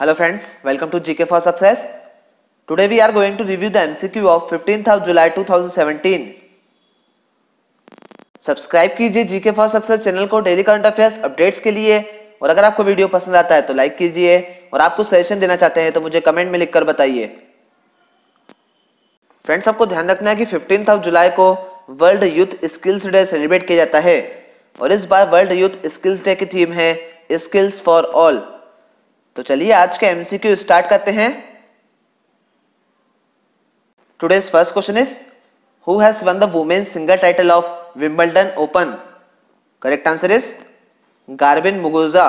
Hello friends, welcome to GK for Success. Today we are going to review the MCQ of 15th of July 2017. Subscribe कीजिए GK for Success channel को daily current affairs updates के लिए, और अगर आपको video पसंद आता है तो लाइक कीजिए, और आप कुछ सजेशन देना चाहते हैं तो मुझे कमेंट में लिखकर बताइए। फ्रेंड्स, आपको ध्यान रखना है कि 15th ऑफ जुलाई को world youth skills day celebrate किया जाता है, और इस बार वर्ल्ड यूथ स्किल्स डे की थीम है स्किल्स फॉर ऑल। तो चलिए आज के एमसीक्यू स्टार्ट करते हैं। Today's first question is who has won the women's single title of Wimbledon open. Correct answer is Garbine Muguruza.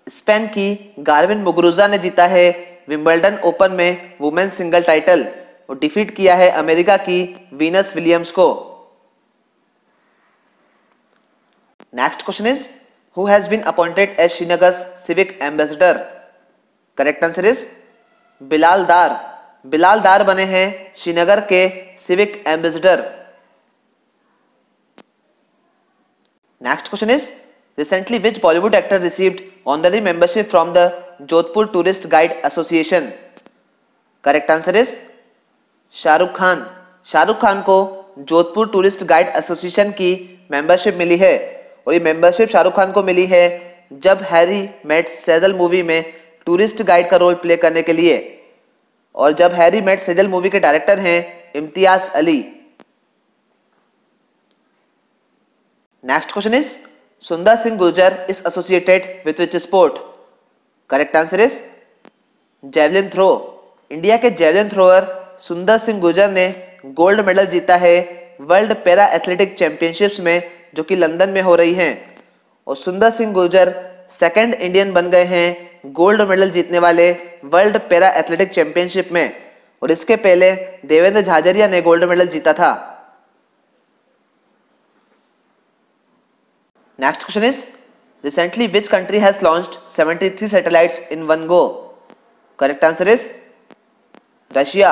Spain की गार्बिन मुगुरुजा ने जीता है विंबलडन ओपन में वुमेन्स सिंगल टाइटल और डिफीट किया है अमेरिका की वीनस विलियम्स को। Next question is who has been appointed as Srinagar's civic ambassador. Correct answer is Bilal Dar. Bilal Dar बने हैं श्रीनगर के civic ambassador. Next question is recently which Bollywood actor received honorary membership from the Jodhpur tourist guide association. Correct answer is Shahrukh Khan. Shahrukh Khan को Jodhpur tourist guide association की membership मिली है, और ये membership Shahrukh Khan को मिली है जब हैरी मेट सेजल मूवी में टूरिस्ट गाइड का रोल प्ले करने के लिए, और जब हैरी मेट सेजल मूवी के डायरेक्टर हैं Imtiaz Ali. Next question is Sundar Singh Gurjar is associated with which sport. Correct answer is javelin throw. India के जेवलिन थ्रोअर सुंदर सिंह गुर्जर ने गोल्ड मेडल जीता है वर्ल्ड पैरा एथलेटिक चैंपियनशिप्स में, जो कि लंदन में हो रही हैं, और सुंदर सिंह गुर्जर सेकंड इंडियन बन गए हैं गोल्ड मेडल जीतने वाले वर्ल्ड पैरा एथलेटिक चैंपियनशिप में, और इसके पहले देवेंद्र झाझरिया ने गोल्ड मेडल जीता था। Next question is recently which country has launched 73 satellites in one go. Correct answer is Russia.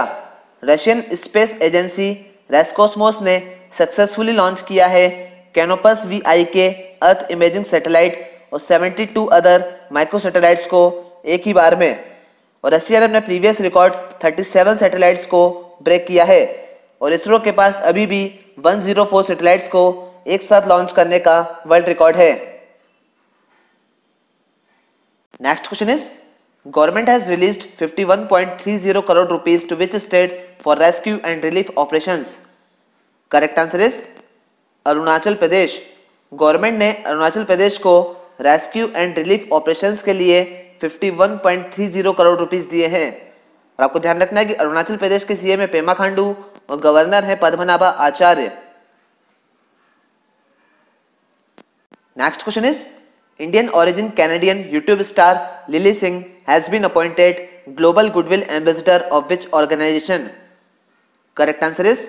Russian space agency Roscosmos ने सक्सेसफुली लॉन्च किया है कैनोपस वी के अर्थ इमेजिंग सैटेलाइट और 72 अदर माइक्रो सैटेलाइट्स को एक ही बार में, और रशिया ने अपने प्रीवियस रिकॉर्ड 37 सैटेलाइट्स को ब्रेक किया है, और इसरो के पास अभी भी 104 सैटेलाइट्स को एक साथ लॉन्च करने का वर्ल्ड रिकॉर्ड है। Next question is government has released 51.30 crore rupees to which state for rescue and relief operations. Correct answer is Arunachal Pradesh. Government ने अरुणाचल प्रदेश को रेस्क्यू एंड रिलीफ ऑपरेशंस के लिए 51.30 करोड़ रुपीस दिए हैं, और आपको ध्यान रखना है कि अरुणाचल प्रदेश के सीएम है पेमा खांडू और गवर्नर है Padmanabha Acharya. Next question is Indian origin Canadian YouTube star Lily Singh has been appointed global goodwill ambassador of which organisation. Correct answer is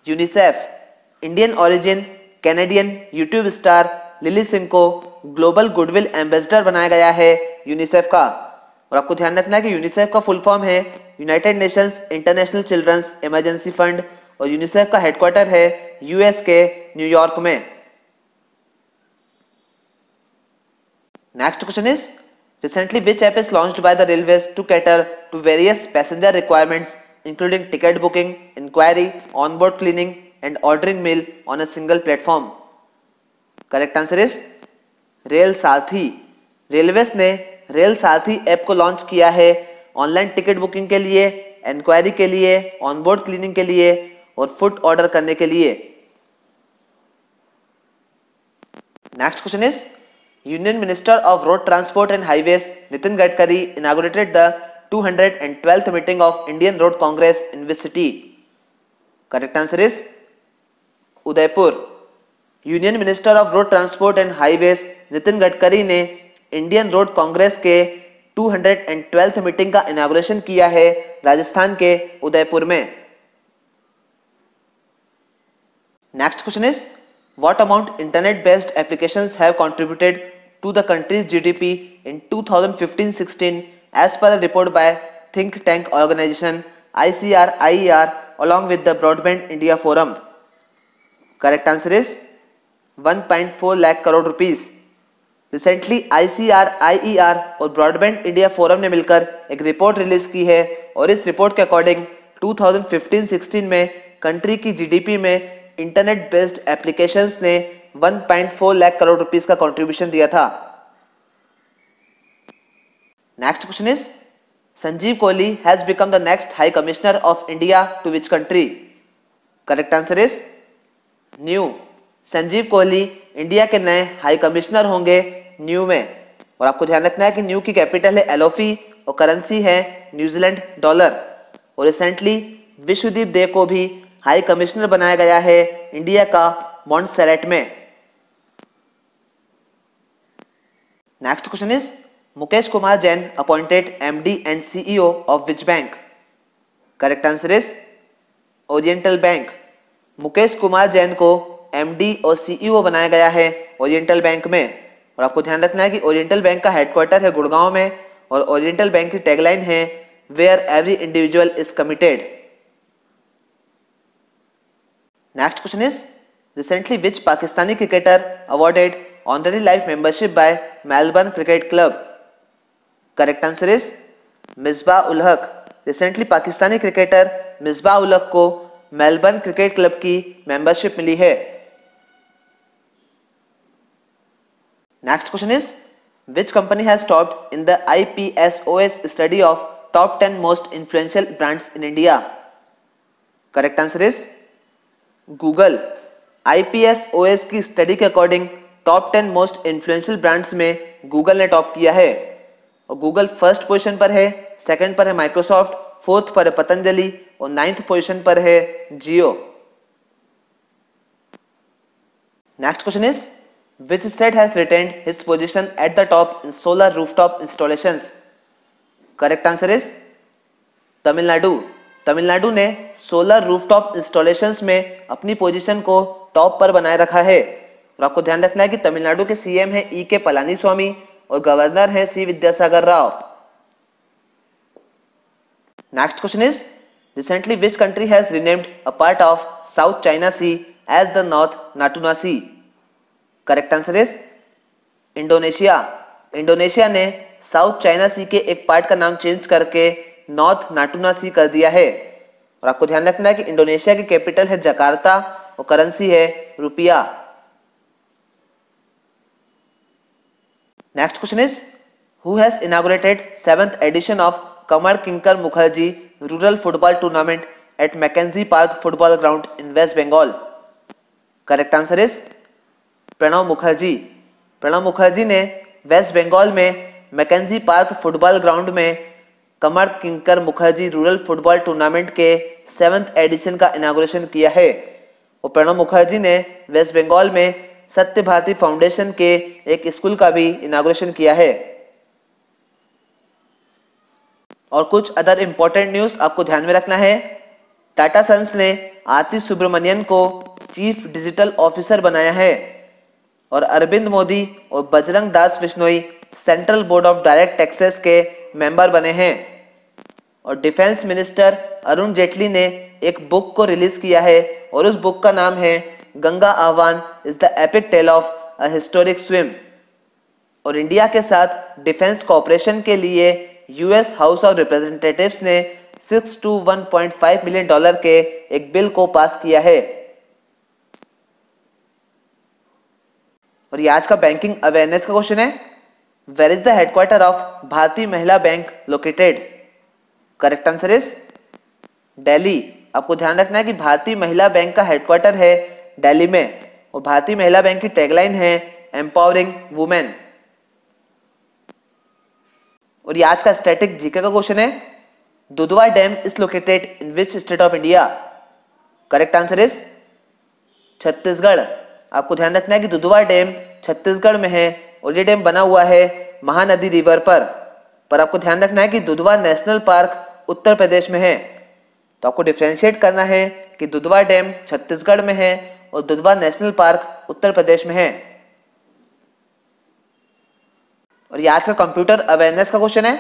UNICEF. Indian origin Canadian YouTube star Lily Singh को ग्लोबल गुडविल एम्बेसडर बनाया गया है UNICEF का, और आपको ध्यान रखना है कि यूनिसेफ का फुल फॉर्म है United Nations International Children's Emergency Fund, और यूनिसेफ का हेडक्वार्टर है यूएस के न्यूयॉर्क में। Next question is recently which app is launched by the railways to cater to various passenger requirements including ticket booking, inquiry, onboard cleaning and ordering meal on a single platform. Correct answer is rail Saarthi. Railways ने rail Saarthi app को launch किया है online ticket booking के लिए, inquiry के लिए, onboard cleaning के लिए और फूड ऑर्डर करने के लिए। Next question is union minister of road transport and highways Nitin Gadkari inaugurated the 212th meeting of Indian road Congress in which city. Correct answer is Udaipur. Union minister of road transport and highways Nitin Gadkari ने Indian road Congress के 212th meeting का inauguration किया है राजस्थान के उदयपुर में। Next question is what amount internet based applications have contributed to the country's GDP in 2015-16 as per a report by think tank organisation ICR along with the Broadband India Forum. Correct answer is 1.4 lakh crore rupees. Recently ICR, IER और broadband India forum ने मिलकर एक report release की है और इस report के according 2015-16 में कंट्री की जीडीपी में इंटरनेट बेस्ड एप्लीकेशंस ने 1.4 लाख करोड़ रुपीस का कंट्रीब्यूशन दिया था। Next question is Sanjeev Kohli has become the next high commissioner of India to which country? Correct answer is new. Sanjeev Kohli India के नए हाई कमिश्नर होंगे न्यू में। और आपको ध्यान रखना है कि न्यू की कैपिटल है एलोफी और करेंसी है न्यूजीलैंड डॉलर। और रिसेंटली विश्वदीप दे को भी हाई कमिश्नर बनाया गया है इंडिया का मॉन्टसेरेट में। Next question is Mukesh Kumar Jain appointed MD and CEO of which bank? Correct answer is oriental bank. Mukesh Kumar Jain को एमडी और सीईओ बनाया गया है ओरिएंटल बैंक में। और आपको ध्यान रखना है कि ओरिएंटल बैंक का हेडक्वार्टर है गुड़गांव में और ओरिएंटल बैंक की टैगलाइन है where every individual is committed. Next question is recently which Pakistani cricketer awarded honorary life membership by Melbourne cricket club? Correct answer is Misbah ul Haq. Recently Pakistani cricketer Misbah ul Haq को मेलबर्न क्रिकेट क्लब की membership मिली है। Next question is which company has topped in the IPSOS study of top 10 most influential brands in India? Correct answer is Google. IPSOS की study के according top 10 most influential brands में Google ने top किया है। और Google first position पर है, second पर है माइक्रोसॉफ्ट, फोर्थ पर है पतंजलि और 9th पोजीशन पर है Jio. Next question is which state has retained his position at the top in solar rooftop installations? Correct answer is Tamil Nadu. Tamil Nadu ने सोलर रूफटॉप इंस्टॉलेशंस में अपनी पोजीशन को टॉप पर बनाए रखा है। और आपको ध्यान रखना है कि तमिलनाडु के सीएम है E.K. पलानीस्वामी और गवर्नर है C. Vidyasagar Rao. Next question is recently which country has renamed a part of South China Sea as the North Natuna Sea? Correct answer is Indonesia. Indonesia ने साउथ चाइना सी के एक part का नाम change करके north Natuna सी कर दिया है। और आपको ध्यान रखना है कि इंडोनेशिया की कैपिटल है जकार्ता और करेंसी है रुपया। Next question is who has inaugurated 7th edition of Kamal Kinkar Mukherjee rural football tournament at Mackenzie park football ground in West Bengal? Correct answer is Pranab Mukherjee. Pranab Mukherjee ने वेस्ट बंगाल में मैकेंजी पार्क फुटबॉल ग्राउंड में Kamal Kinkar Mukherjee rural football tournament के 7th addition का inauguration किया है। और प्रणव मुखर्जी ने West Bengal में सत्य भारती फाउंडेशन के एक स्कूल का भी इनॉग्रेशन किया है। और कुछ अदर इंपॉर्टेंट न्यूज आपको ध्यान में रखना है। टाटा सन्स ने आरती सुब्रमण्यन को चीफ डिजिटल ऑफिसर बनाया है और अरविंद मोदी और Bajrang Das Bishnoi central board of direct taxes के मेंबर बने हैं। और डिफेंस मिनिस्टर अरुण जेटली ने एक बुक को रिलीज किया है और उस बुक का नाम है गंगा आह्वान is the epic tell of a historic swim. और इंडिया के साथ डिफेंस कोऑपरेशन के लिए यूएस हाउस ऑफ रिप्रेजेंटेटिव्स ने $6 to $1.5 मिलियन के एक बिल को पास किया है। और ये आज का बैंकिंग अवेयरनेस का क्वेश्चन है, where is the headquarter of Bharatiya Mahila bank located? Correct answer is Delhi. आपको ध्यान रखना है कि भारतीय महिला बैंक का हेडक्वार्टर है दिल्ली में और भारतीय महिला बैंक की टैगलाइन है एम्पावरिंग वुमेन। और ये आज का स्टैटिक जीके का क्वेश्चन है, Dudhwa dam is located in which state of India? Correct answer is Chhattisgarh. आपको ध्यान रखना है कि दुधवा डैम छत्तीसगढ़ में है और ये डैम बना हुआ है महानदी रिवर पर आपको ध्यान रखना है कि दुधवा नेशनल पार्क उत्तर प्रदेश में है। तो आपको डिफरेंशिएट करना है कि दुधवा डैम छत्तीसगढ़ में है और दुधवा नेशनल पार्क उत्तर प्रदेश में है। और ये आज का कंप्यूटर अवेयरनेस का क्वेश्चन है,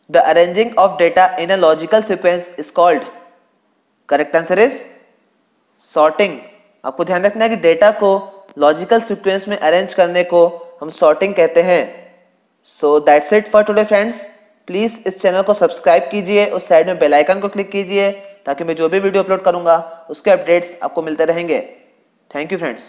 the arranging of data in a logical sequence is called? Correct answer is sorting. आपको ध्यान रखना है कि डेटा को लॉजिकल सीक्वेंस में अरेंज करने को हम सॉर्टिंग कहते हैं। So that's it for today friends. Please इस चैनल को सब्सक्राइब कीजिए, उस साइड में बेल आइकन को क्लिक कीजिए ताकि मैं जो भी वीडियो अपलोड करूंगा उसके अपडेट्स आपको मिलते रहेंगे। Thank you friends.